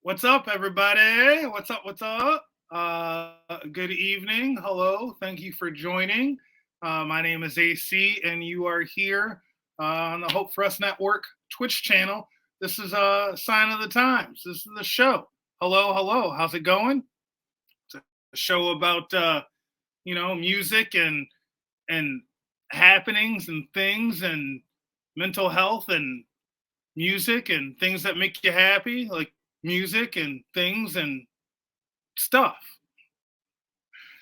What's up, everybody? What's up? Good evening. Hello. Thank you for joining. My name is AC, and you are here on the Hope for Us Network Twitch channel. This is a sign of the times. This is the show. Hello. How's it going? It's a show about, music and happenings and things and mental health and music and things that make you happy, like music and things and stuff.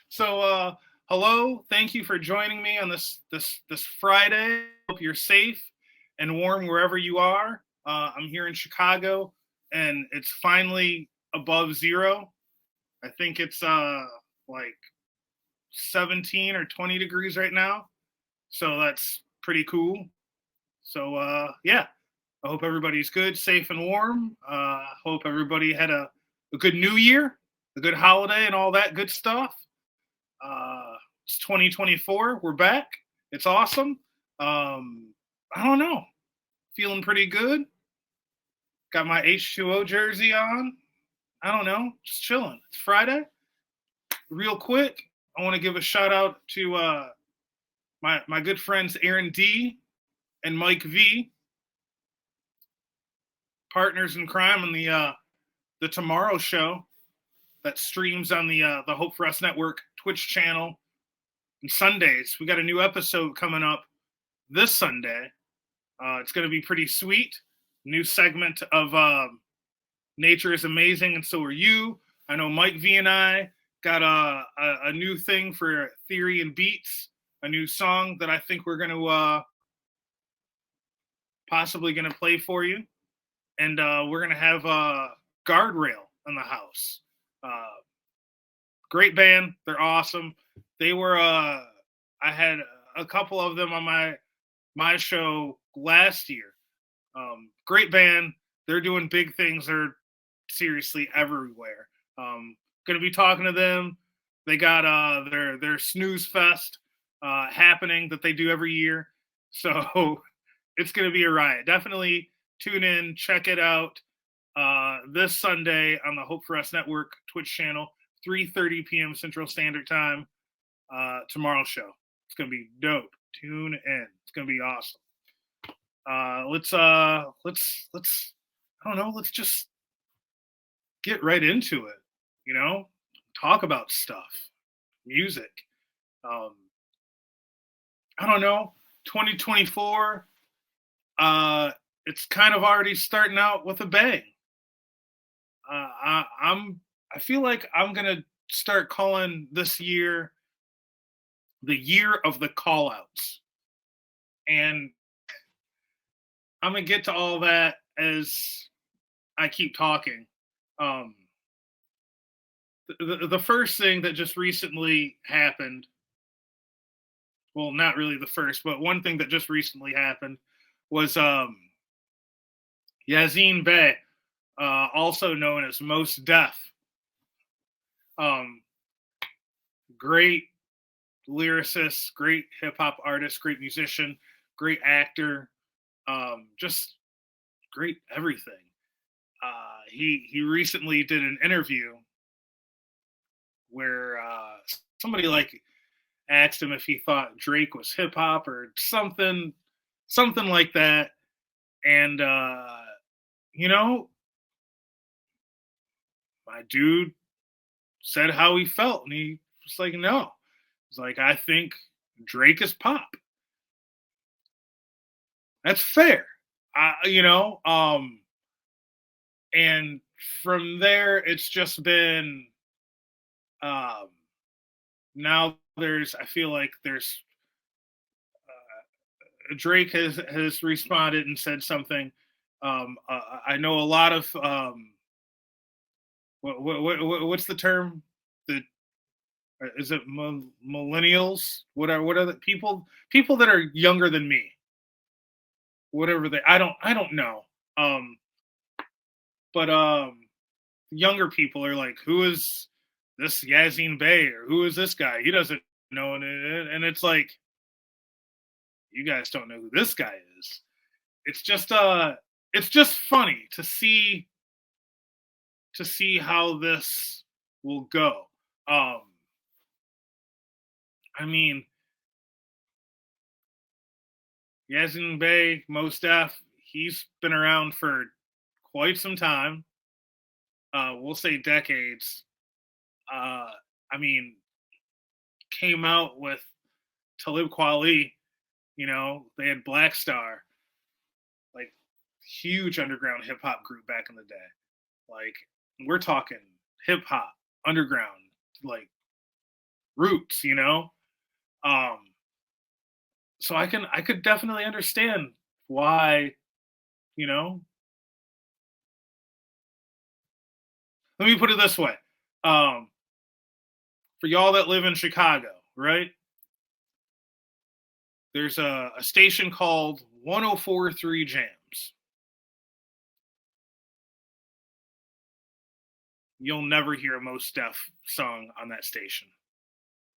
So hello, thank you for joining me on this Friday. Hope you're safe and warm wherever you are. I'm here in Chicago and it's finally above zero. I think it's like 17 or 20 degrees right now, so that's pretty cool. So yeah, I hope everybody's good, safe, and warm. Hope everybody had a good New Year, a good holiday, and all that good stuff. It's 2024. We're back. It's awesome. I don't know. Feeling pretty good. Got my H2O jersey on. I don't know. Just chilling. It's Friday. Real quick, I want to give a shout out to my good friends Aaron D and Mike V. Partners in crime on the Tomorrow Show that streams on the Hope for Us Network Twitch channel on Sundays. We got a new episode coming up this Sunday. It's going to be pretty sweet. New segment of Nature is Amazing and So Are You. I know Mike V and I got a new thing for Theory and Beats, a new song that I think we're going to possibly going to play for you. And we're going to have Guardrail in the house. Great band. They're awesome. They were, I had a couple of them on my show last year. Great band. They're doing big things. They're seriously everywhere. Going to be talking to them. They got their Snooze Fest happening that they do every year. So it's going to be a riot. Definitely tune in, check it out this Sunday on the Hope for Us Network Twitch channel, 3:30 p.m. Central Standard Time. Tomorrow's show. It's gonna be dope. Tune in. It's gonna be awesome. Let's I don't know. Let's just get right into it. You know, talk about stuff, music. I don't know. 2024. It's kind of already starting out with a bang. I feel like I'm gonna start calling this year the year of the callouts, and I'm gonna get to all that as I keep talking. The first thing that just recently happened, well, not really the first, but one thing that just recently happened was Yazine Bey, also known as Mos Def. Great lyricist, great hip hop artist, great musician, great actor, just great everything. He recently did an interview where somebody asked him if he thought Drake was hip hop or something like that. And, my dude said how he felt. And he was like, no. He's like, I think Drake is pop. That's fair. You know, and from there, it's just been um, now I feel like there's Drake has responded and said something. I know a lot of what's the term? The is it millennials? What are the people that are younger than me? Whatever they I don't know. Um, but younger people are like, who is this Yazine Bey or who is this guy? He doesn't know, and it's like you guys don't know who this guy is. It's just funny to see how this will go. Um, I mean, Yazin Bey, Mos Def, he's been around for quite some time. We'll say decades. Uh, I mean, came out with Talib Kweli. You know, they had Black Star, like huge underground hip hop group back in the day. Like we're talking hip hop underground, like roots. You know, um, so I could definitely understand why. You know, let me put it this way. Um, for y'all that live in Chicago, right? There's a station called 1043 Jams. You'll never hear a Mos Def song on that station.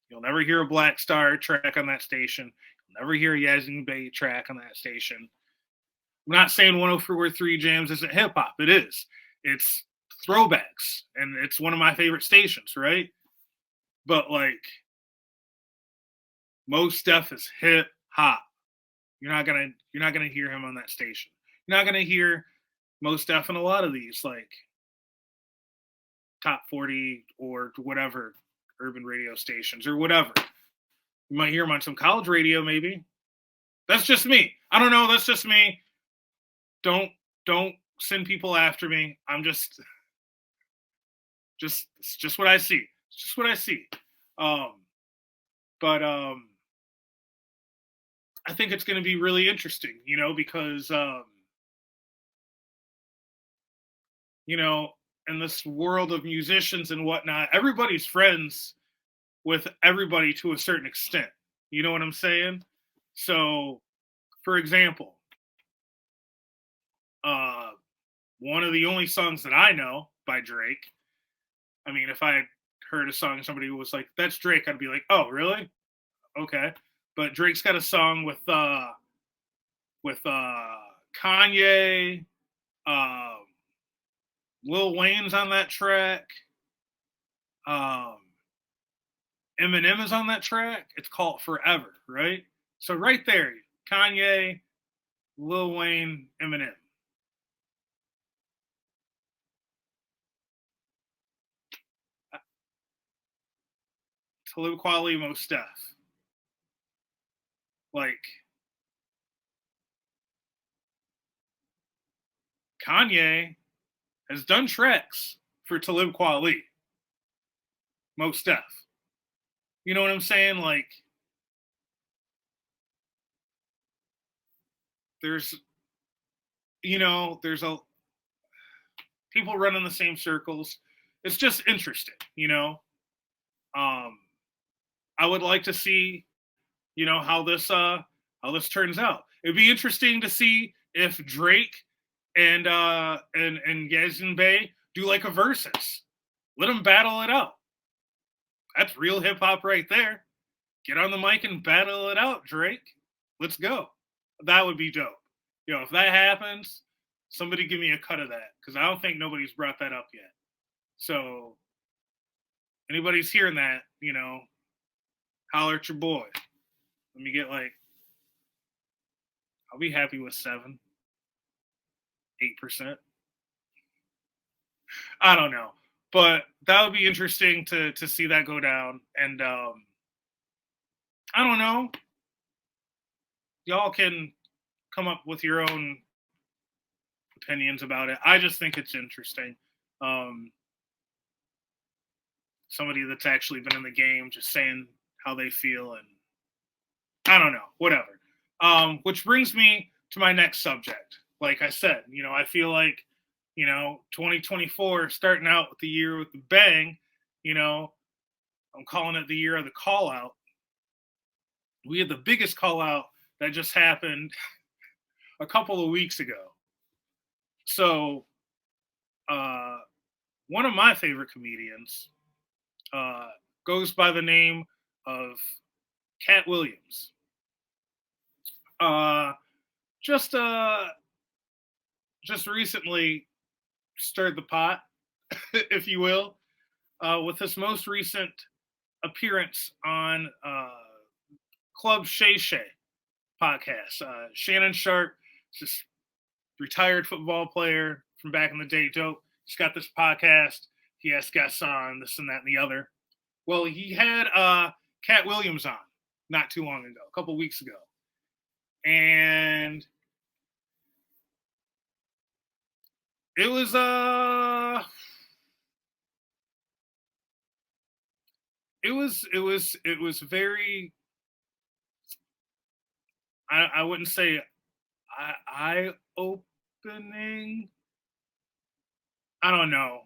You'll never hear a Black Star track on that station. You'll never hear a Yazin Bey track on that station. I'm not saying 1043 Jams isn't hip hop. It is. It's throwbacks, and it's one of my favorite stations, right? But like, Mos Def is hip hop. You're not gonna hear him on that station. You're not gonna hear Mos Def in a lot of these like top 40 or whatever urban radio stations or whatever. You might hear him on some college radio, maybe. That's just me. I don't know. That's just me. Don't send people after me. I'm it's just what I see. It's just what I see. Um, but I think it's going to be really interesting, you know, because you know, in this world of musicians and whatnot, everybody's friends with everybody to a certain extent. You know what I'm saying? So, for example, uh, one of the only songs that I know by Drake. I mean, if I heard a song and somebody was like, "That's Drake," I'd be like, "Oh, really? Okay." But Drake's got a song with Kanye, uh, Lil Wayne's on that track. Um, Eminem is on that track. It's called Forever, right? So right there, Kanye, Lil Wayne, Eminem. Talib Kweli, Mos Def. Like Kanye has done tracks for Talib Kweli, Mos Def. You know what I'm saying? Like there's there's a people run in the same circles. It's just interesting, you know. Um, I would like to see, you know, how this turns out. It'd be interesting to see if Drake and Yazin Bey do like a versus. Let them battle it out. That's real hip hop right there. Get on the mic and battle it out, Drake. Let's go. That would be dope. You know, if that happens, somebody give me a cut of that because I don't think nobody's brought that up yet. So anybody's hearing that, you know, holler at your boy. Let me get like, I'll be happy with 7, 8%. I don't know, but that would be interesting to see that go down. And I don't know. Y'all can come up with your own opinions about it. I just think it's interesting. Um, Somebody that's actually been in the game just saying how they feel, and I don't know, whatever. Which brings me to my next subject. Like I said, I feel like, 2024 starting out with the year with the bang, I'm calling it the year of the call out. We had the biggest call out that just happened a couple of weeks ago. So, uh, one of my favorite comedians uh, goes by the name of Cat Williams. Uh, just just recently stirred the pot, if you will, with his most recent appearance on Club Shay Shay podcast. Shannon Sharp, just retired football player from back in the day, dope. He's got this podcast. He has guests on this and that and the other. Well, he had Cat Williams on not too long ago, a couple weeks ago. And it was it was very, I wouldn't say eye opening. I don't know.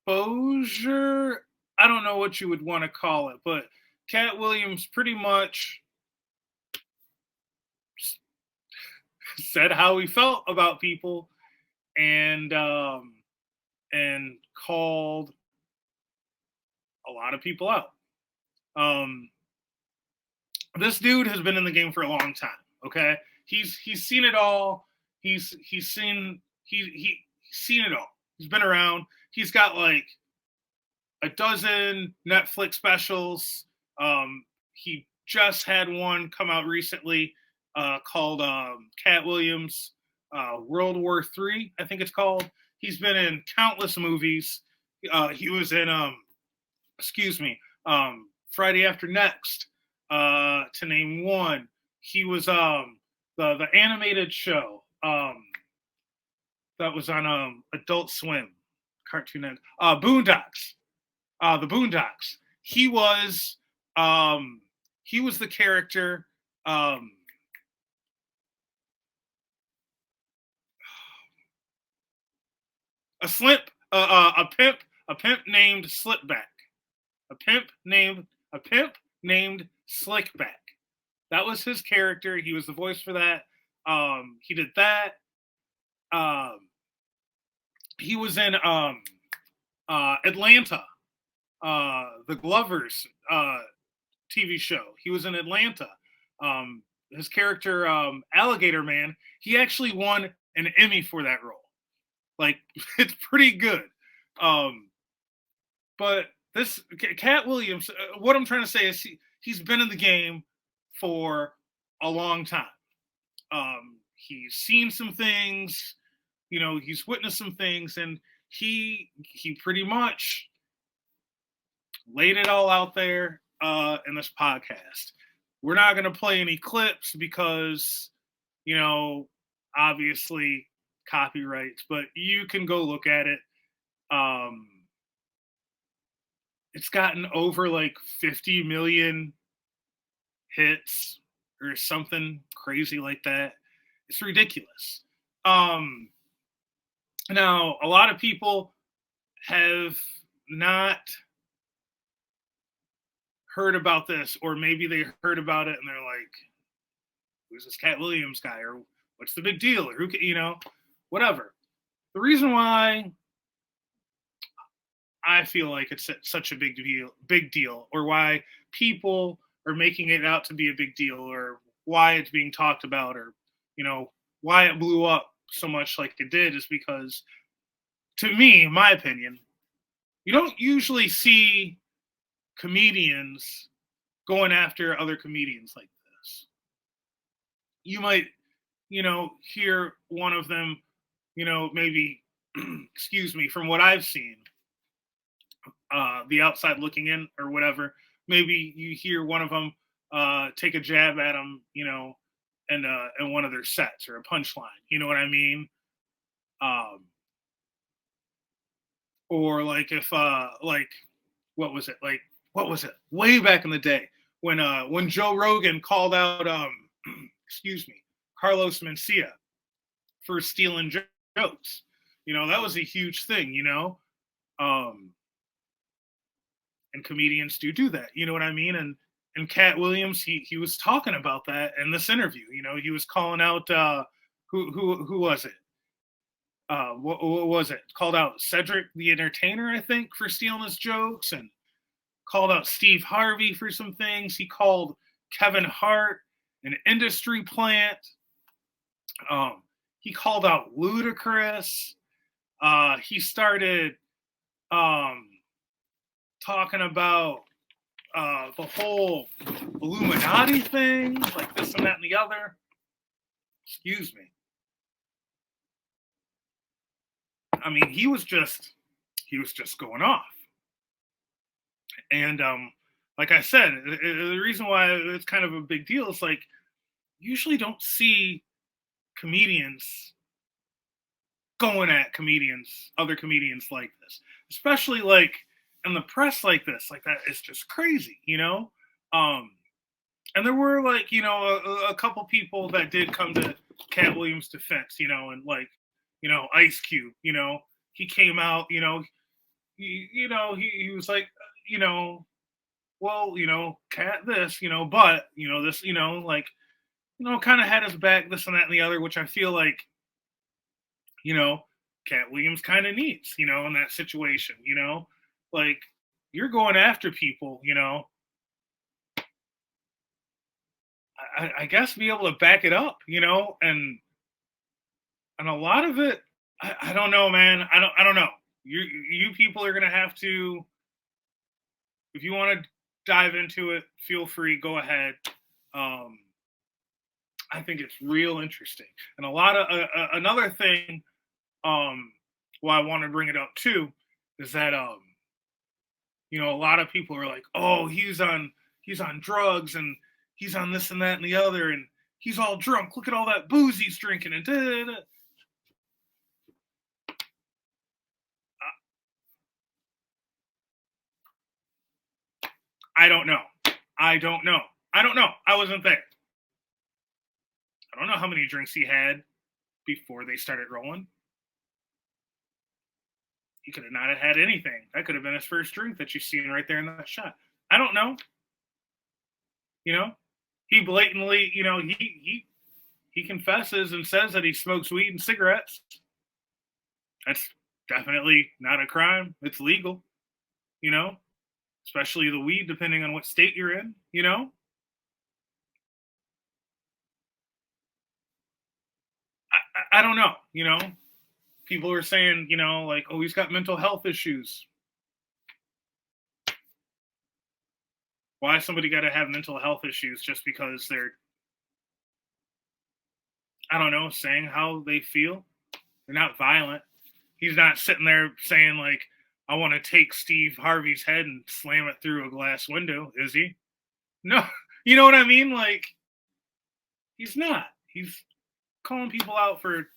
Exposure. I don't know what you would want to call it, but Cat Williams pretty much said how he felt about people, and called a lot of people out. This dude has been in the game for a long time. Okay, he's seen it all. He's seen it all. He's been around. He's got like a dozen Netflix specials. He just had one come out recently called Cat Williams World War III, I think it's called. He's been in countless movies. He was in Friday After Next, to name one. He was the animated show that was on Adult Swim, Cartoon Network, Boondocks, the Boondocks. He was the character. A pimp named Slipback. A pimp named Slickback. That was his character. He was the voice for that. He did that. He was in Atlanta, the Glovers TV show. He was in Atlanta. His character, Alligator Man, he actually won an Emmy for that role. Like, it's pretty good. But this Cat Williams, what I'm trying to say is he's been in the game for a long time. He's seen some things, he's witnessed some things, and he pretty much laid it all out there in this podcast. We're not going to play any clips because, obviously copyrights, but you can go look at it. It's gotten over like 50 million hits or something crazy like that. It's ridiculous. Now, a lot of people have not heard about this, or maybe they heard about it and they're like, who's this Cat Williams guy, or what's the big deal, or who can, whatever. The reason why I feel like it's such a big deal, or why people are making it out to be a big deal, or why it's being talked about, or why it blew up so much like it did, is because, to me, in my opinion, you don't usually see comedians going after other comedians like this. You might, hear one of them, maybe, excuse me, from what I've seen, the outside looking in or whatever, maybe you hear one of them take a jab at him, in one of their sets or a punchline. You know what I mean? Um, or like if like what was it like what was it way back in the day when Joe Rogan called out excuse me, Carlos Mencia for stealing jokes. That was a huge thing. Um, and comedians do that. You know what I mean? And Cat Williams, he was talking about that in this interview. He was calling out who was it? What was it? Called out Cedric the Entertainer, I think, for stealing his jokes, and called out Steve Harvey for some things. He called Kevin Hart an industry plant. He called out Ludacris. He started talking about the whole Illuminati thing, like this and that and the other. Excuse me. I mean, he was just going off. And like I said, the reason why it's kind of a big deal is like usually don't see comedians going at other comedians like this, especially like in the press like this, like that. It's just crazy. And there were like, a couple people that did come to Cat Williams' defense, and like, Ice Cube, he came out, he was like, well, Cat this, but, this, like, kind of had his back, this and that and the other, which I feel like, Cat Williams kind of needs, in that situation, like you're going after people, I guess be able to back it up, and a lot of it, I don't know, man. I don't know. You people are gonna have to, if you want to dive into it, feel free, go ahead. I think it's real interesting, and a lot of another thing. Why I want to bring it up too is that a lot of people are like, oh, he's on drugs and he's on this and that and the other, and he's all drunk. Look at all that booze he's drinking and da-da-da. I don't know. I don't know. I wasn't there. I don't know how many drinks he had before they started rolling. He could have not have had anything. That could have been his first drink that you've seen right there in that shot. I don't know. He blatantly, he confesses and says that he smokes weed and cigarettes. That's definitely not a crime. It's legal, especially the weed, depending on what state you're in, I don't know, people are saying, like, oh, he's got mental health issues. Why somebody got to have mental health issues just because they're, I don't know, saying how they feel? They're not violent. He's not sitting there saying, like, I want to take Steve Harvey's head and slam it through a glass window, is he? No. You know what I mean? Like, he's not. He's calling people out for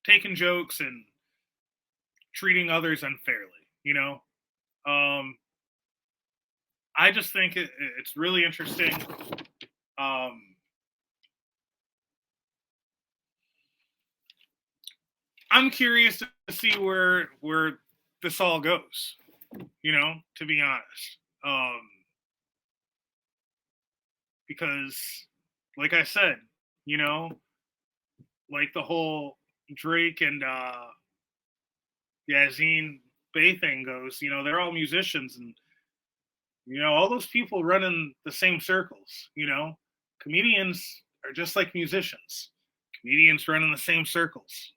taking jokes and treating others unfairly, I just think it's really interesting. I'm curious to see where this all goes, to be honest. Because, like I said, like the whole Drake and Yazine Bey thing goes, they're all musicians, and all those people run in the same circles. Comedians are just like musicians. Comedians run in the same circles.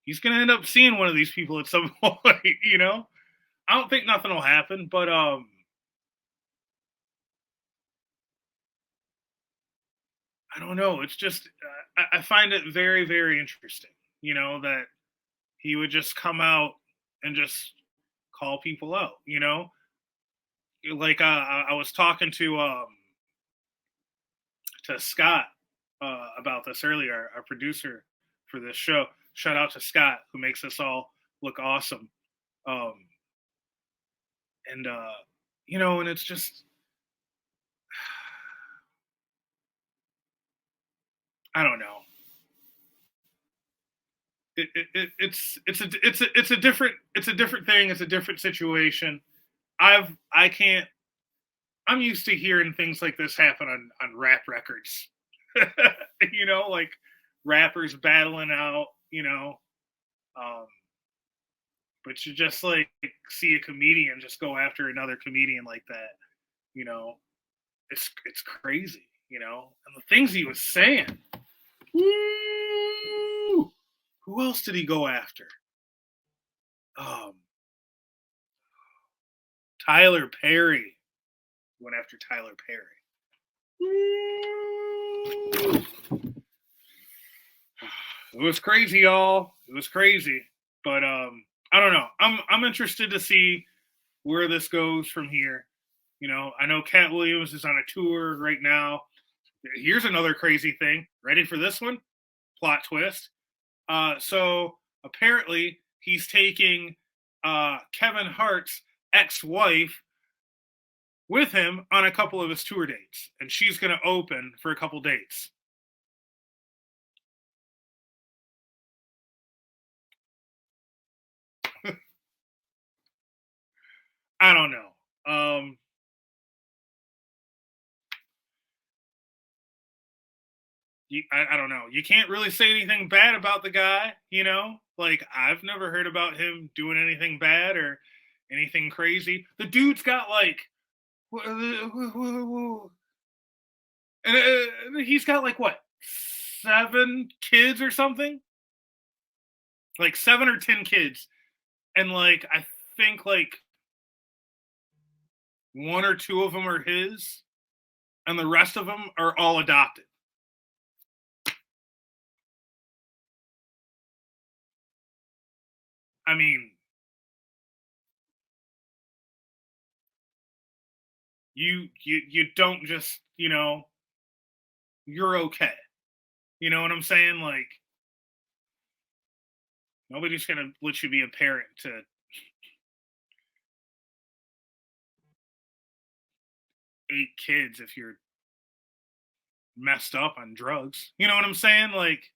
He's gonna end up seeing one of these people at some point. I don't think nothing will happen, but I don't know. It's just I find it very, very interesting. That he would just come out and just call people out, you know? Like I was talking to Scott about this earlier, our producer for this show. Shout out to Scott, who makes us all look awesome. Um, and you know, and it's just, I don't know. It's a different thing. It's a different situation. I can't. I'm used to hearing things like this happen on rap records. You know, like rappers battling out. You know, um, but you just like see a comedian just go after another comedian like that. You know, it's crazy. You know, and the things he was saying. Woo! Who else did he go after? Um, Tyler Perry. Went after Tyler Perry. It was crazy, y'all. It was crazy. But I don't know. I'm interested to see where this goes from here. You know, I know Cat Williams is on a tour right now. Here's another crazy thing. Ready for this one? Plot twist. So apparently he's taking Kevin Hart's ex-wife with him on a couple of his tour dates, and she's going to open for a couple dates. I don't know. I don't know. You can't really say anything bad about the guy, you know? Like, I've never heard about him doing anything bad or anything crazy. The dude's got like, and he's got like what, 7 kids or something? Like 7 or 10 kids. And like, I think like 1 or 2 of them are his, and the rest of them are all adopted. I mean, you don't just, you know, you're okay. You know what I'm saying? Like, nobody's gonna let you be a parent to 8 kids if you're messed up on drugs. You know what I'm saying? Like,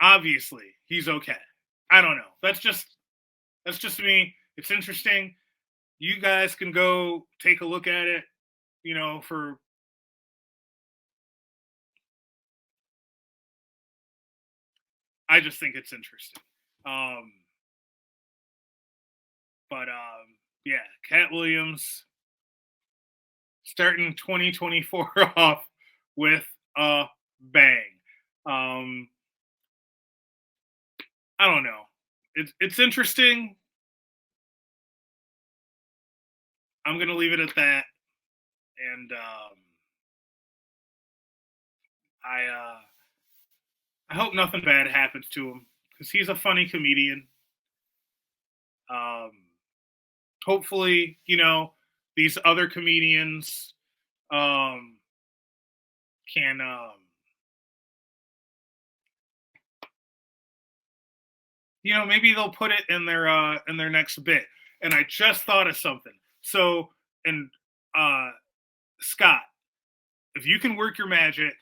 obviously, he's okay. I don't know. That's just me. It's interesting. You guys can go take a look at it, you know, for I just think it's interesting. Um, but yeah, Cat Williams starting 2024 off with a bang. Um, I don't know. It's interesting. I'm gonna leave it at that, and I hope nothing bad happens to him because he's a funny comedian. Um, hopefully, you know, these other comedians um, can you know, maybe they'll put it in their next bit. And I just thought of something. So, and Scott, if you can work your magic,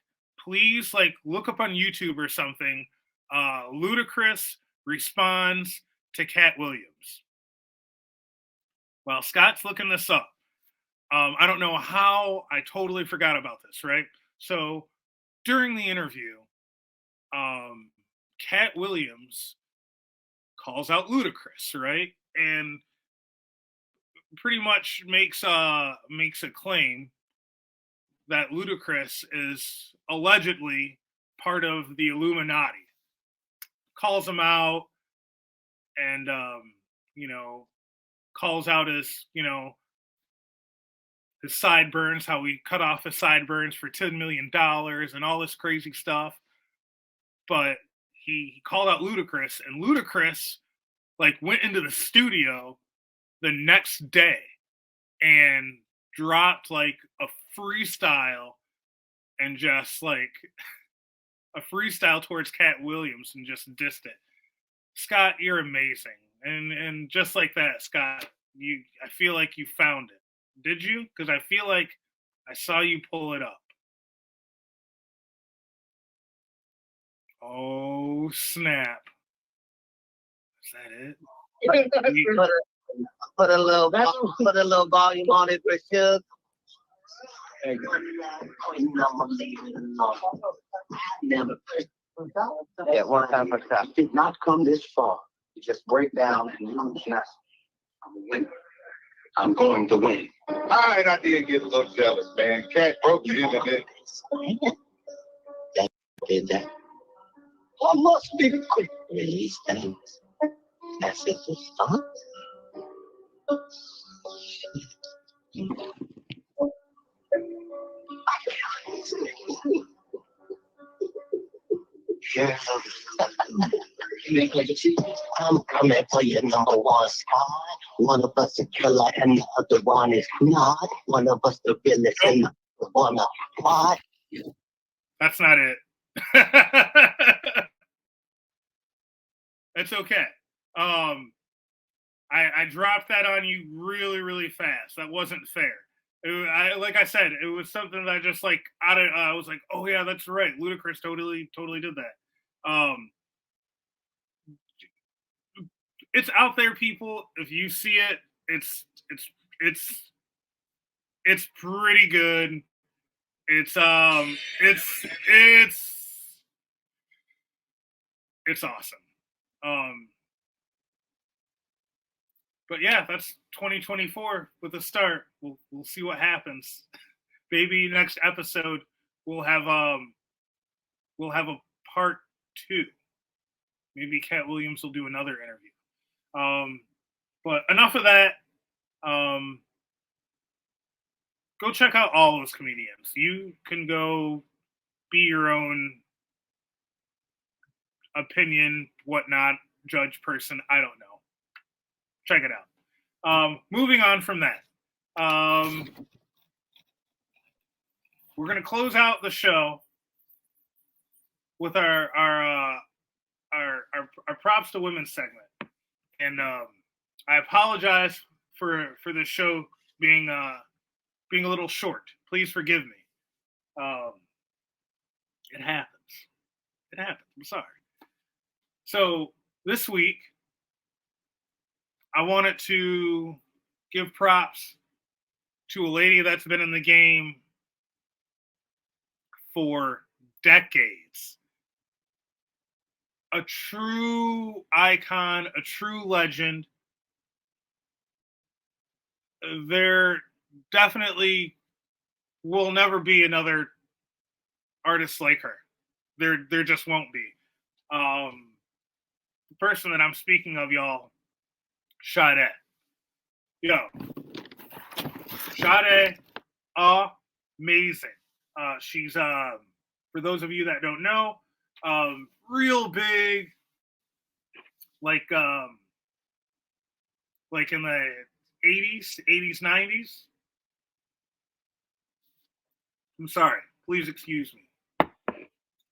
please like look up on YouTube or something. Ludacris responds to Cat Williams. While Scott's looking this up, I don't know how I totally forgot about this. Right. So during the interview, Cat Williams calls out Ludacris, right? And pretty much makes a claim that Ludacris is allegedly part of the Illuminati. Calls him out, and you know, calls out his, you know, his sideburns, how he cut off his sideburns for $10 million and all this crazy stuff. But he called out Ludacris, and Ludacris like went into the studio the next day and dropped like a freestyle and just like a freestyle towards Cat Williams and just dissed it. Scott, you're amazing. And just like that, Scott, I feel like you found it. Did you? Because I feel like I saw you pull it up. Oh snap. Is that it? Put a little volume on it for sure. Yeah, one time for stop. Did not come this far. You just break down and lose now. I'm a winner. I'm going to win. All right, I did get a little jealous, man. Cat broke the internet. That did that. I must be quick release things. That's it to start. Yeah. I'm coming for your number one spot. One of us is killer and the other one is not. One of us the realest and the other one what? That's not it. It's okay. I dropped that on you really, really fast. That wasn't fair. Like I said, it was something that I just like I was like, oh yeah, that's right. Ludacris totally did that. It's out there, people. If you see it, it's pretty good. It's awesome. But yeah, that's 2024 with a start. We'll see what happens. Maybe next episode we'll have a part 2. Maybe Cat Williams will do another interview. But enough of that. Go check out all those comedians. You can go be your own opinion, whatnot, judge person. I don't know. Check it out. Moving on from that. We're going to close out the show with our props to women segment. And I apologize for this show being a little short. Please forgive me. It happens. I'm sorry. So this week, I wanted to give props to a lady that's been in the game for decades. A true icon, a true legend. There definitely will never be another artist like her. There just won't be. The person that I'm speaking of, y'all, Sade. Yo. Sade, amazing. She's, for those of you that don't know, real big, like in the 80s, 90s. I'm sorry. Please excuse me.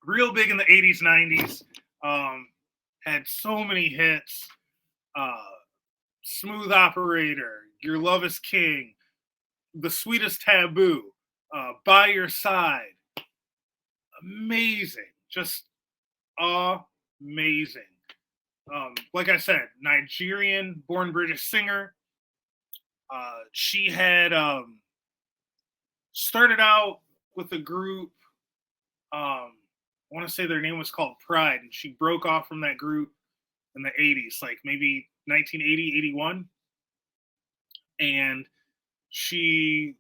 Real big in the 80s, 90s. Had so many hits. Smooth Operator, Your Love is King, The Sweetest Taboo, By Your Side. Amazing. Just amazing. Like I said, Nigerian, born British singer. She had started out with a group, I want to say their name was called Pride, and she broke off from that group in the 80s, like maybe 1980, 81. And she,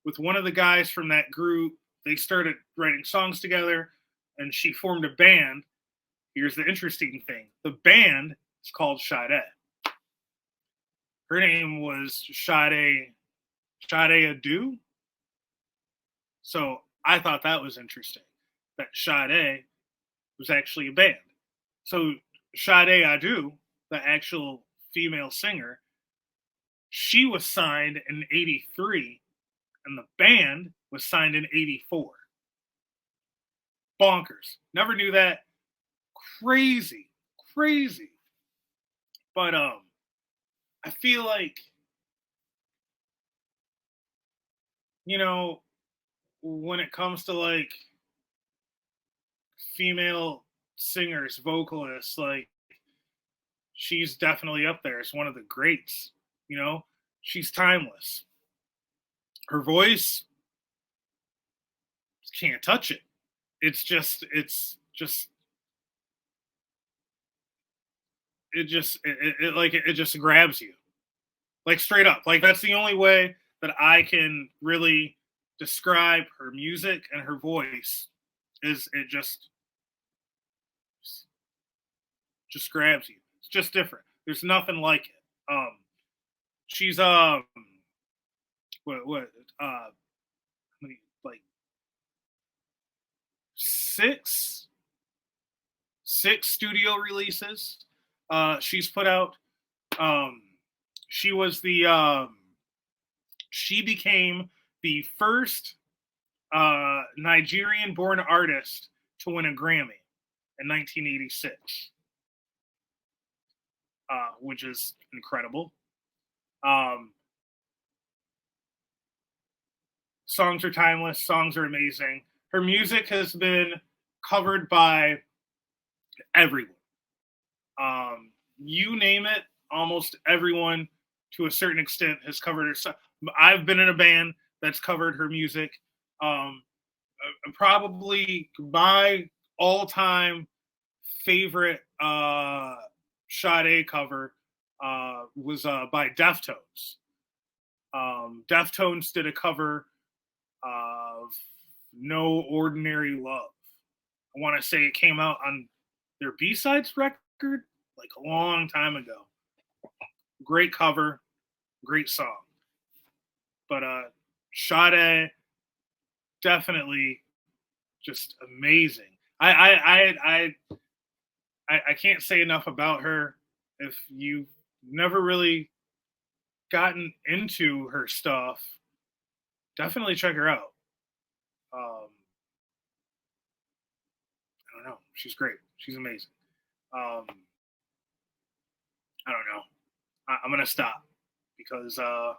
with one of the guys from that group, they started writing songs together, and she formed a band. Here's the interesting thing. The band is called Sade. Her name was Sade Adu. So I thought that was interesting, that Sade was actually a band. So Sade Adu the actual female singer, she was signed in 83 and the band was signed in 84. Bonkers. Never knew that. Crazy. But I feel like, you know, when it comes to like female singers, vocalists, like she's definitely up there. It's one of the greats, you know. She's timeless. Her voice, can't touch it. It just grabs you, like straight up. Like that's the only way that I can really describe her music and her voice, is it just grabs you. It's just different. There's nothing like it. She's like six studio releases she's put out. She was the she became the first Nigerian born artist to win a Grammy in 1986, which is incredible. Songs are timeless. Songs are amazing. Her music has been covered by everyone. You name it, almost everyone to a certain extent has covered her. I've been in a band that's covered her music. Probably my all-time favorite Sade cover was by Deftones. Deftones did a cover of No Ordinary Love. I want to say it came out on their B-Sides record like a long time ago. Great cover, great song. But Sade, definitely just amazing. I can't say enough about her. If you've never really gotten into her stuff, definitely check her out. I don't know. She's great. She's amazing. I don't know. I'm going to stop because I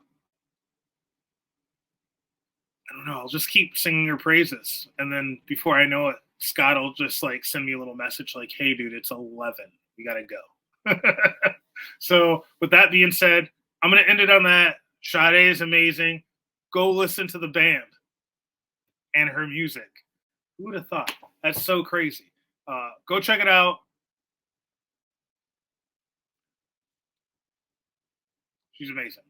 don't know. I'll just keep singing her praises. And then before I know it, Scott will just like send me a little message like, hey, dude, it's 11. We got to go. So with that being said, I'm going to end it on that. Sade is amazing. Go listen to the band and her music. Who would have thought? That's so crazy. Go check it out. She's amazing.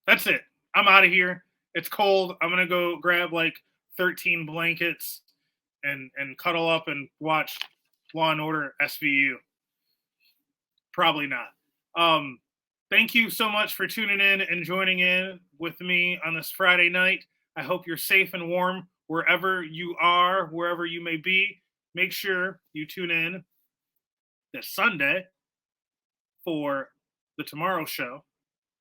That's it. I'm out of here. It's cold. I'm going to go grab like 13 blankets and cuddle up and watch Law and Order SVU. Probably not. Thank you so much for tuning in and joining in with me on this Friday night. I hope you're safe and warm wherever you are, wherever you may be. Make sure you tune in this Sunday for the Tomorrow Show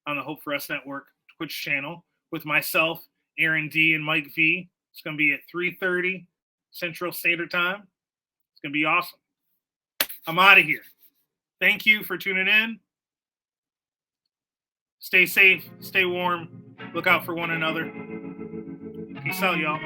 on the Hope for Us Network Twitch channel with myself, Aaron D, and Mike V. It's going to be at 3:30 Central Standard Time. It's going to be awesome. I'm out of here. Thank you for tuning in. Stay safe, stay warm, look out for one another. Peace out, y'all.